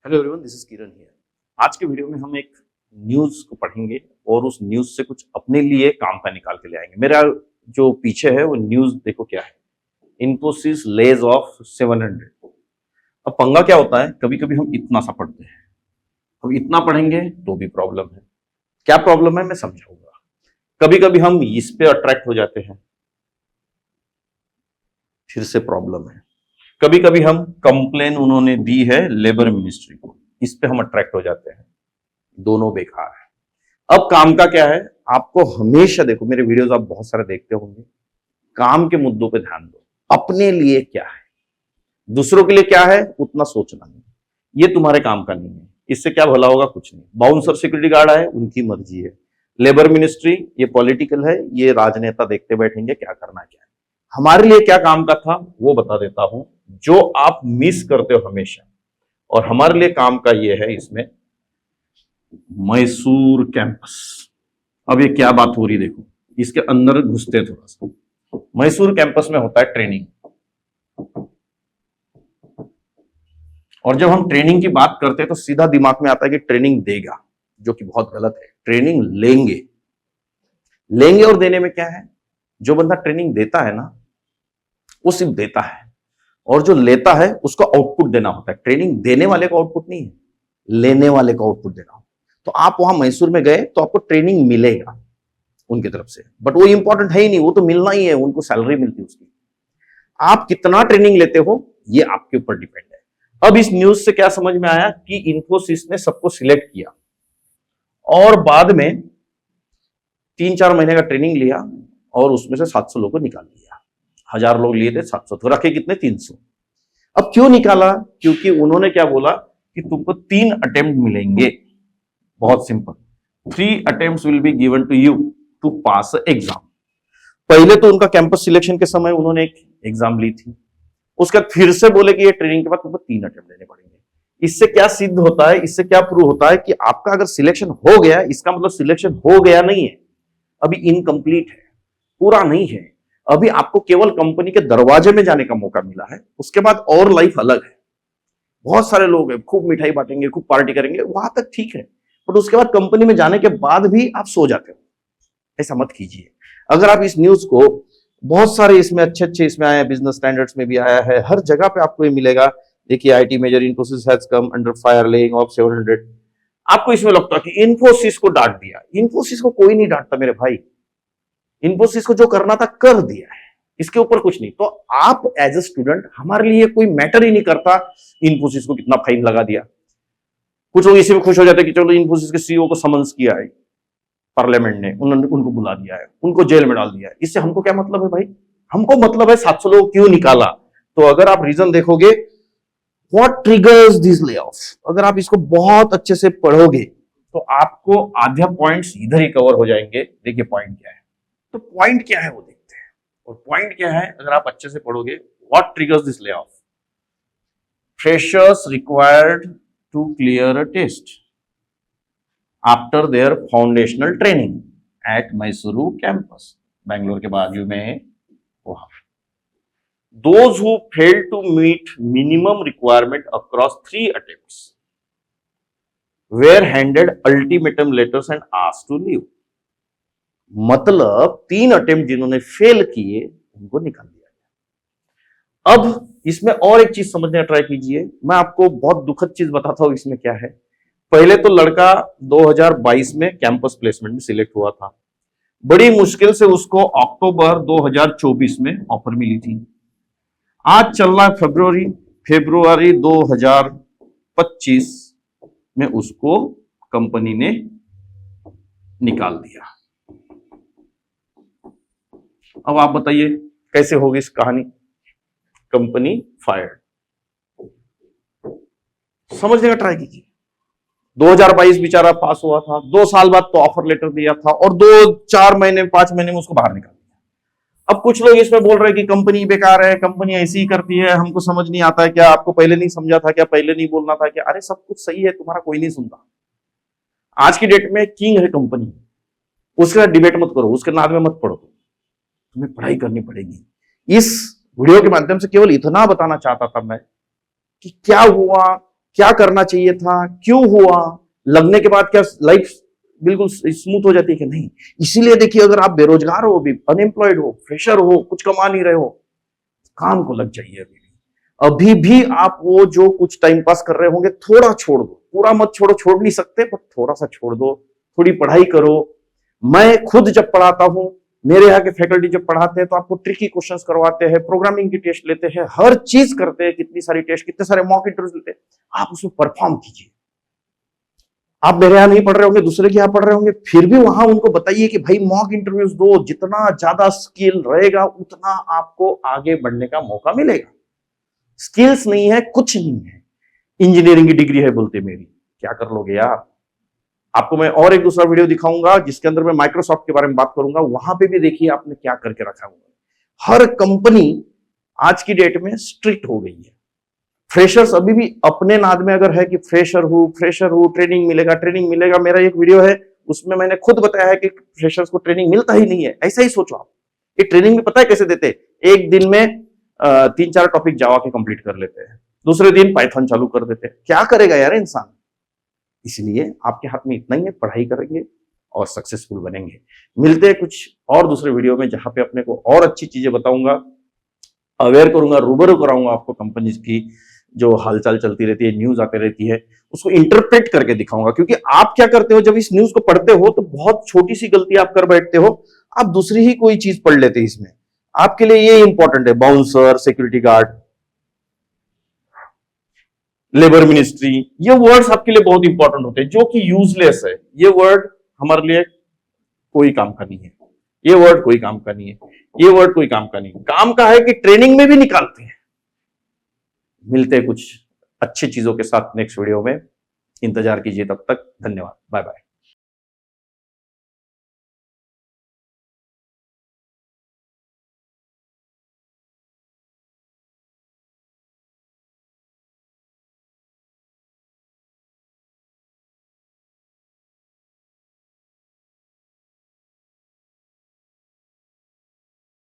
Hello everyone, this is Kiran here. आज के video में हम एक न्यूज को पढ़ेंगे और उस न्यूज से कुछ अपने लिए काम का निकाल के ले आएंगे। मेरा जो पीछे है वो न्यूज देखो क्या है, इन्फोसिस लेज ऑफ 700। अब पंगा क्या होता है, कभी कभी हम इतना सा पढ़ते हैं, अब इतना पढ़ेंगे तो भी प्रॉब्लम है। क्या प्रॉब्लम है मैं समझाऊंगा। कभी कभी हम इस पे अट्रैक्ट हो जाते हैं, फिर से प्रॉब्लम है। कभी कभी हम कंप्लेन उन्होंने दी है लेबर मिनिस्ट्री को, इस पे हम अट्रैक्ट हो जाते हैं, दोनों बेकार है। अब काम का क्या है, आपको हमेशा देखो, मेरे वीडियोस आप बहुत सारे देखते होंगे, काम के मुद्दों पे ध्यान दो। अपने लिए क्या है, दूसरों के लिए क्या है उतना सोचना नहीं, ये तुम्हारे काम का नहीं है। इससे क्या भला होगा, कुछ नहीं। बाउंसर सिक्योरिटी गार्ड आए, उनकी मर्जी है। लेबर मिनिस्ट्री ये पॉलिटिकल है, ये राजनेता देखते बैठेंगे क्या करना क्या है। हमारे लिए क्या काम का था वो बता देता हूं, जो आप मिस करते हो हमेशा। और हमारे लिए काम का ये है, इसमें मैसूर कैंपस। अब ये क्या बात हो रही देखो, इसके अंदर घुसते थोड़ा सा। मैसूर कैंपस में होता है ट्रेनिंग, और जब हम ट्रेनिंग की बात करते हैं तो सीधा दिमाग में आता है कि ट्रेनिंग देगा, जो कि बहुत गलत है। ट्रेनिंग लेंगे। लेंगे और देने में क्या है, जो बंदा ट्रेनिंग देता है ना वो सिर्फ देता है, और जो लेता है उसको आउटपुट देना होता है। ट्रेनिंग देने वाले का आउटपुट नहीं है, लेने वाले को आउटपुट देना होता है। तो आप वहां मैसूर में गए तो आपको ट्रेनिंग मिलेगा उनकी तरफ से, बट वो इंपॉर्टेंट है ही नहीं, वो तो मिलना ही है, उनको सैलरी मिलती है उसकी। आप कितना ट्रेनिंग लेते हो ये आपके ऊपर डिपेंड है। अब इस न्यूज से क्या समझ में आया कि इंफोसिस ने सबको सिलेक्ट किया और बाद में 3-4 महीने का ट्रेनिंग लिया और उसमें से 700 लोगों को निकाल दिया। 1000 लोग लिए थे, 700 तो रखे कितने, 300। अब क्यों निकाला, क्योंकि उन्होंने क्या बोला कि तुमको 3 अटेम्प्ट मिलेंगे। बहुत simple, 3 attempts will be given to you to pass exam. पहले तो उनका कैंपस सिलेक्शन के समय उन्होंने एक एग्जाम ली थी, उसके बाद फिर से बोले कि ये ट्रेनिंग के बाद तुमको 3 अटेम्प्ट लेने पड़ेंगे। इससे क्या सिद्ध होता है, इससे क्या प्रूव होता है कि आपका अगर सिलेक्शन हो गया, इसका मतलब सिलेक्शन हो गया नहीं है, अभी इनकम्प्लीट है, पूरा नहीं है। अभी आपको केवल कंपनी के दरवाजे में जाने का मौका मिला है, उसके बाद और लाइफ अलग है। बहुत सारे लोग हैं, खूब मिठाई बांटेंगे, खूब पार्टी करेंगे, वहां तक ठीक है, बट उसके बाद कंपनी में जाने के बाद भी आप सो जाते हो। ऐसा मत कीजिए। अगर आप इस न्यूज को, बहुत सारे इसमें अच्छे इसमें आए हैं, बिजनेस स्टैंडर्ड्स में भी आया है, हर जगह पे आपको ये मिलेगा। देखिए, IT major Infosys has come under fire laying off 700। आपको इसमें लगता है कि इन्फोसिस को डांट दिया। इन्फोसिस को कोई नहीं डांटता मेरे भाई, इन्फोसिस को जो करना था कर दिया है, इसके ऊपर कुछ नहीं। तो आप एज ए स्टूडेंट, हमारे लिए कोई मैटर ही नहीं करता इन्फोसिस को कितना फाइन लगा दिया। कुछ लोग इसी में खुश हो जाते कि चलो इन्फोसिस के सीईओ को समन्स किया है पार्लियामेंट ने, उनको बुला दिया है, उनको जेल में डाल दिया है। इससे हमको क्या मतलब है भाई, हमको मतलब है 700 लोग क्यों निकाला। तो अगर आप रीजन देखोगे, व्हाट ट्रिगर्स दिस लेऑफ, अगर आप इसको बहुत अच्छे से पढ़ोगे तो आपको आधे पॉइंट्स इधर ही कवर हो जाएंगे। देखिए पॉइंट क्या है, तो पॉइंट क्या है वो देखते हैं। और पॉइंट क्या है, अगर आप अच्छे से पढ़ोगे, what triggers this layoff, freshers required to clear a test after their foundational training at Mysuru campus, Bangalore के बाजू में वहां। Those who fail to meet minimum requirement across 3 attempts were handed ultimatum letters and asked to leave. मतलब 3 attempt जिन्होंने fail किए उनको निकाल दिया गया। अब इसमें और एक चीज समझने का ट्राई कीजिए। मैं आपको बहुत दुखद चीज बताता हूं इसमें क्या है। पहले तो लड़का 2022 में कैंपस प्लेसमेंट में सिलेक्ट हुआ था, बड़ी मुश्किल से उसको अक्टूबर 2024 में ऑफर मिली थी। आज चल रहा है फरवरी 2025 में उसको कंपनी ने निकाल दिया। अब आप बताइए कैसे होगी इस कहानी, कंपनी फायर्ड। समझने का ट्राई कीजिए। 2022 बेचारा पास हुआ था, 2 साल बाद तो ऑफर लेटर दिया था, और 2-4 महीने 5 महीने में उसको बाहर निकाल दिया। अब कुछ लोग इसमें बोल रहे हैं कि कंपनी बेकार है, कंपनी ऐसी ही करती है, हमको समझ नहीं आता है क्या, आपको पहले नहीं समझा था क्या, पहले नहीं बोलना था क्या। अरे सब कुछ सही है, तुम्हारा कोई नहीं सुनता। आज की डेट में किंग है कंपनी, उसके साथ डिबेट मत करो, उसके नाद में मत पढ़ो, तुम्हें पढ़ाई करनी पड़ेगी। इस वीडियो के माध्यम से केवल इतना बताना चाहता था मैं कि क्या हुआ, क्या करना चाहिए था, क्यों हुआ, लगने के बाद क्या लाइफ बिल्कुल स्मूथ हो जाती है कि नहीं। इसीलिए देखिए, अगर आप बेरोजगार हो, अभी अनएम्प्लॉयड हो, फ्रेशर हो, कुछ कमा नहीं रहे हो, काम को लग जाइए। अभी भी आप वो जो कुछ टाइम पास कर रहे होंगे थोड़ा छोड़ दो, पूरा मत छोड़ो, छोड़ नहीं सकते पर थोड़ा सा छोड़ दो, थोड़ी पढ़ाई करो। मैं खुद जब पढ़ाता हूं, मेरे यहाँ के फैकल्टी जब पढ़ाते हैं तो आपको ट्रिकी क्वेश्चंस करवाते हैं, प्रोग्रामिंग की टेस्ट लेते हैं, हर चीज करते हैं, कितनी सारी टेस्ट, कितने सारे मॉक इंटरव्यूज लेते हैं, आप उसमें परफॉर्म कीजिए। आप मेरे यहाँ नहीं पढ़ रहे होंगे, दूसरे के यहाँ पढ़ रहे होंगे, फिर भी वहां उनको बताइए कि भाई मॉक इंटरव्यूज दो, जितना ज्यादा स्किल रहेगा उतना आपको आगे बढ़ने का मौका मिलेगा। स्किल्स नहीं है, कुछ नहीं है, इंजीनियरिंग की डिग्री है बोलते मेरी, क्या कर लोगे यार। आपको मैं और एक दूसरा वीडियो दिखाऊंगा जिसके अंदर मैं माइक्रोसॉफ्ट के बारे में बात करूंगा, वहां पे भी देखिए आपने क्या करके रखा हुआ। हर कंपनी आज की डेट में स्ट्रिक्ट हो गई है। फ्रेशर्स अभी भी अपने नाद में अगर है कि फ्रेशर हूं, ट्रेनिंग मिलेगा, ट्रेनिंग मिलेगा। मेरा एक वीडियो है उसमें मैंने खुद बताया है कि फ्रेशर्स को ट्रेनिंग मिलता ही नहीं है। ऐसा ही सोचो आप, ये ट्रेनिंग में पता है कैसे देते, एक दिन में 3-4 टॉपिक जावा के कंप्लीट कर लेते हैं, दूसरे दिन पाइथन चालू कर देते हैं। क्या करेगा यार इंसान। इसलिए आपके हाथ में इतना ही है, पढ़ाई करेंगे और सक्सेसफुल बनेंगे। मिलते हैं कुछ और दूसरे वीडियो में जहां पे अपने को और अच्छी चीजें बताऊंगा, अवेयर करूंगा, रूबरू कराऊंगा आपको कंपनीज की जो हालचाल चलती रहती है, न्यूज आती रहती है, उसको इंटरप्रेट करके दिखाऊंगा। क्योंकि आप क्या करते हो, जब इस न्यूज को पढ़ते हो तो बहुत छोटी सी गलती आप कर बैठते हो, आप दूसरी ही कोई चीज पढ़ लेते हैं। इसमें आपके लिए ये इंपॉर्टेंट है, bouncer, security guard, labour ministry, ये वर्ड्स आपके लिए बहुत इंपॉर्टेंट होते हैं जो कि यूजलेस है। ये वर्ड हमारे लिए कोई काम का नहीं है, ये वर्ड कोई काम का नहीं है, ये वर्ड कोई काम का नहीं है। काम का है कि ट्रेनिंग में भी निकालते हैं। मिलते हैं कुछ अच्छी चीजों के साथ नेक्स्ट वीडियो में, इंतजार कीजिए। तब तक धन्यवाद, बाय बाय।